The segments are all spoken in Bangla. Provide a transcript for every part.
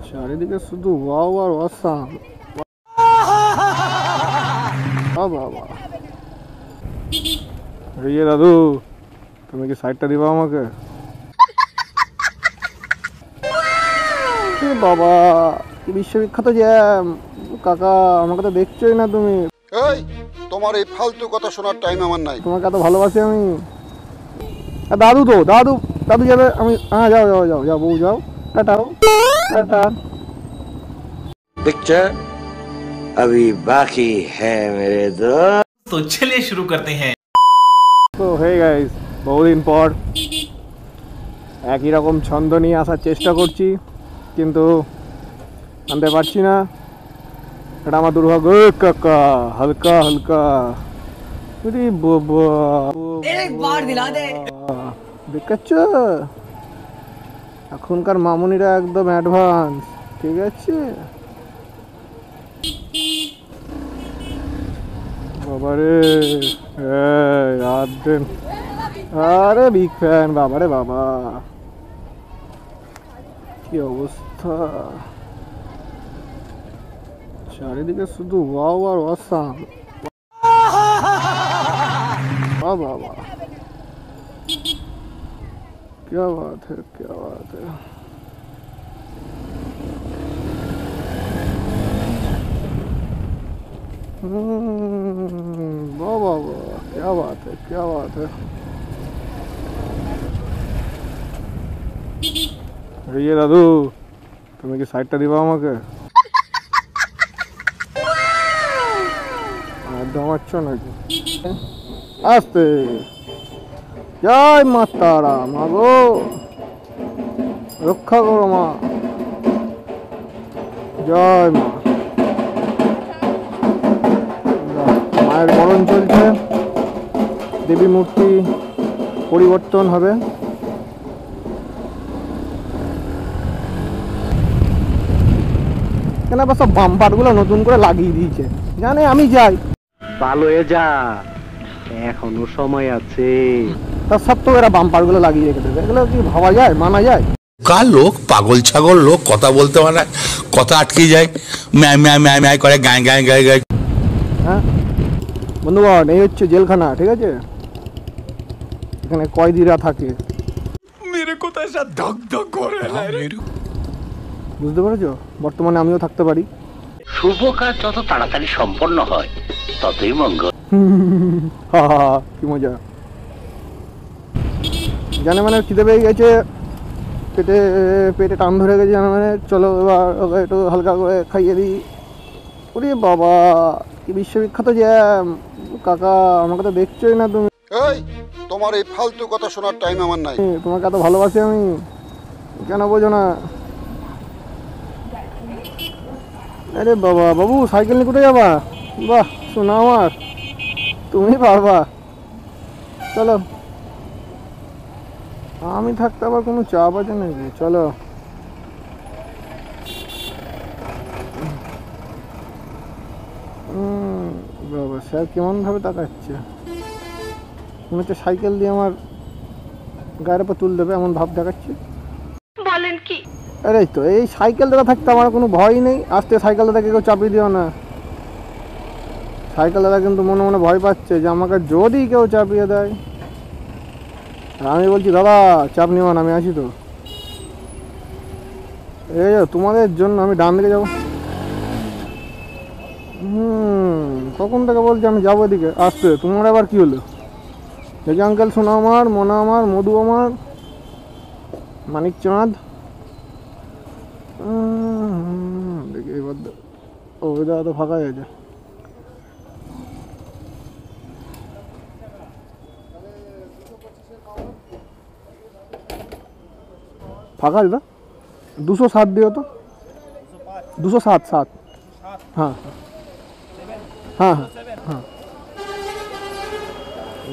চারিদিকে শুধু ওয়াও আর অসাম। বাবা রিয়ে দাদু, তুমি কি সাইডটা দিবা আমাকে? বাবা কি বিশ্ববিখ্যাত জ্যাম। কাকা আমাকে তো দেখছোই না তুমি। এই তোমার এই ফালতু কথা শোনার টাইম আমার নাই। তোমাকে এত ভালোবাসি আমি। দাদু তো দাদু দাদু যাবে। আমি হ্যাঁ যাও যাও যাও যাও বউ যাও। টাটাও টাটা। पिक्चर अभी बाकी है मेरे दोस्त। तो चलिए शुरू करते हैं। তো হে গাইস, বহুদিন পর একই রকম ছন্দ নিয়ে আসার চেষ্টা করছি, কিন্তু আনতে পারছি না। এটা আমার দুর্ভাগ্য। কাকা হালকা হালকা দেখাচ্ছ। এখনকার মামুনিরা একদম অ্যাডভান্স, ঠিক আছে? বাবারে আরে বিগ ফ্যান। বাবারে বাবা কি অবস্থা, চারিদিকে শুধু ওয়াও আর অসাম। বাবা क्या बात है, क्या बात है। वाह वाह वाह, क्या बात है, क्या बात है। রিয়ে দাদু, তুমি কি সাইডটা দিবা আমাকে? দামাচ্ছ নাকি? আস্তে। জয় মা তারা, মা গো রক্ষা করো মা। জয় মা। মায়ের বরণ চলছে, দেবী মূর্তি পরিবর্তন হবে। কেন আবার সব বাম্পারগুলো নতুন করে লাগিয়ে দিয়েছে, জানে আমি যাই। ভালো হয়ে যা, এখনো সময় আছে। তার সত্ত্বেও এরা বাম্পারগুলো লাগিয়ে রেখে দেবে। এগুলো কি ভাবা যায়, মানা যায়? কার লোক, পাগল ছাগল লোক, কথা বলতে পারে না, কথা আটকে যায়, ম্যায় ম্যায় ম্যায় ম্যায় করে, গায়ে গায়ে গায়ে গায়ে। হ্যাঁ বন্ধুগণ, এই হচ্ছে জেলখানা, ঠিক আছে? এখানে কয়েদিরা থাকে। বুঝতে পেরেছো? বর্তমানে আমিও থাকতে পারি। শুভ কাজ যত তাড়াতাড়ি সম্পন্ন হয় ততই মঙ্গল। কি মজা। জানে মানে খিদে পেয়ে গেছে, পেটে পেটে টান ধরে গেছে, জানে মানে চলো এবার ওকে একটু হালকা করে খাইয়ে দিই। ওরে বাবা কি বিশ্ববিখ্যাত জ্যাম। কাকা আমাকে তো দেখছোই না তুমি। এই তোমার এই ফালতু কথা শোনার টাইম আমার নাই। তোমাকে এত ভালোবাসি আমি, কেন বোঝো না? আরে বাবা বাবু, সাইকেল নিয়ে কোথায় যাবা? বাহ শোনা আমার, তুমি পারবা, চলো। আমি থাকতে আবার কোনো চাপ আছে নাকি? চলো। বাবা স্যার কেমন ভাবে তাকাচ্ছে, মনে হচ্ছে সাইকেল দিয়ে আমার গায়ের উপর তুল দেবে, এমন ভাব দেখাচ্ছে। বলেন কি? আরে তো এই সাইকেল দাদা থাকতে আমার কোনো ভয় নেই। আস্তে সাইকেল দাদাকে কেউ চাপিয়ে দিও না। সাইকেল দাদা কিন্তু মনে মনে ভয় পাচ্ছে যে আমাকে যদি কেউ চাপিয়ে দেয়। আমি বলছি দাদা চাপ নিও না, আমি আছি তো। এই তোমাদের জন্য আমি ডান দিকে যাবো। কখন থেকে বলছি আমি যাবো এদিকে। আসতে তোমার আবার কি হলো? দেখি আঙ্কেল, সোনা আমার, মোনা আমার, মধু আমার, মানিক চাঁদ। দেখি এবার ও দাদা তো ফাঁকা আছে। ফাঁকা দাদা 207 দিও তো। 207 হ্যাঁ হ্যাঁ হ্যাঁ হ্যাঁ।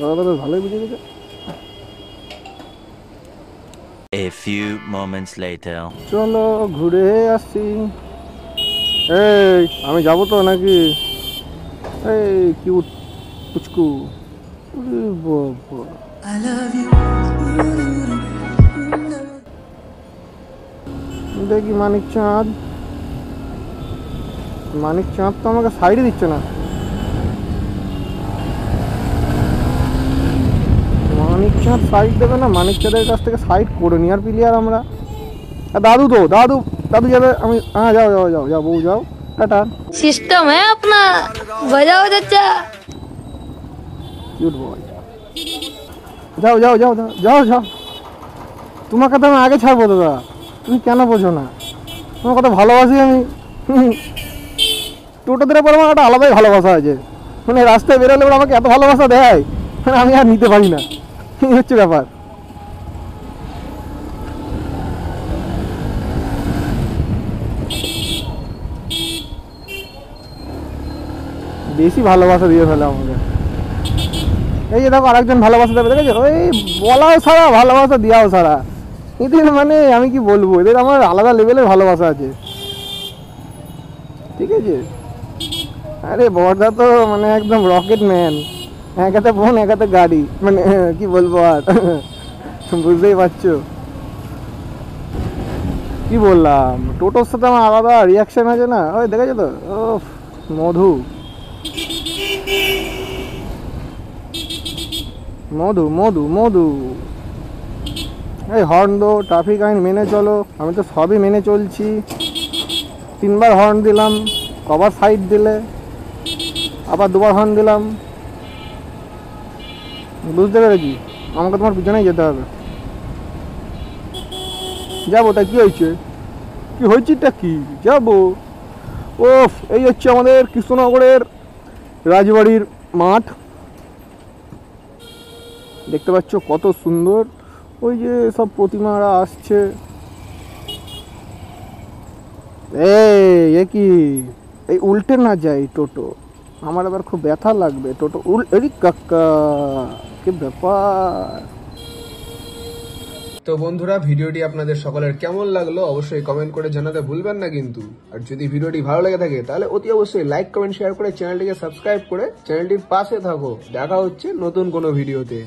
দাদা তো ভালোই বুঝে গেছে। A few moments later. চলো ঘুরে আসি। এই আমি যাবো তো নাকি? এই কিউট পুচকু। I love you. দেখি মানিক চাঁদ তো আমাকে সাইডে দিচ্ছে না। মানিক চাঁদ সাইড দেবে না, মানিক চাঁদের কাছ থেকে সাইড করে নি আর প্লেয়ার আমরা। দাদু যাবে, আমি হ্যাঁ যাও বউ যাও, টাটা। सिस्टम है अपना, बजाओ चाचा। কিউট বয়, যাও। তোমাকে তো আমি আগে ছাড়বো দাদা, তুমি কেন বোঝো না? তোমার কথা ভালোবাসি আমি। টোটোদের পর আমার একটা আলাদাই ভালোবাসা আছে, মানে রাস্তায় বেরোলে ওরা আমাকে এত ভালোবাসা দেয়, মানে আমি আর নিতে পারি না, এই হচ্ছে ব্যাপার। বেশি ভালোবাসা দিয়ে ফেলে আমাকে। এই যে দেখো আরেকজন ভালোবাসা দেবে, দেখেছো? ওই বলাও সারা, ভালোবাসা দেওয়াও সারা। এদের মানে আমি কি বলবো, এদের আমার আলাদা লেভেলের ভালোবাসা আছে, ঠিক আছে? আরে বড়দা তো মানে একদম রকেট ম্যান, এক হাতে ফোন এক হাতে গাড়ি, মানে কি বলবো আর, বুঝতেই পারছো কি বললাম। টোটোর সাথে আমার আলাদা রিয়াকশন আছে না, ওই দেখেছো তো? ও মধু, এই হর্ন দো, ট্রাফিক আইন মেনে চলো। আমি তো সবই মেনে চলছি, 3 বার হর্ন দিলাম, কবার সাইড দিলে, আবার 2 বার হর্ন দিলাম, বুঝতে পেরেছি? আমাকে তোমার পিছনেই যেতে হবে। যাবো, তা কি হয়েছেটা কি যাবো। ওফ, এই হচ্ছে আমাদের কৃষ্ণনগরের রাজবাড়ির মাঠ, দেখতে পাচ্ছ কত সুন্দর। ওই যে সব প্রতিমারা আসছে। এ কি, এই উল্টে না যায় টোটো, আমার আবার খুব ব্যথা লাগবে। টোটো এরি কাকা, কি ব্যাপার। তো বন্ধুরা, ভিডিওটি আপনাদের সকলের কেমন লাগলো অবশ্যই কমেন্ট করে জানাতে ভুলবেন না কিন্তু। আর যদি ভিডিওটি ভালো লেগে থাকে তাহলে অতি অবশ্যই লাইক কমেন্ট শেয়ার করে চ্যানেলটিকে সাবস্ক্রাইব করে চ্যানেলটির পাশে থাকো। দেখা হচ্ছে নতুন কোনো ভিডিওতে।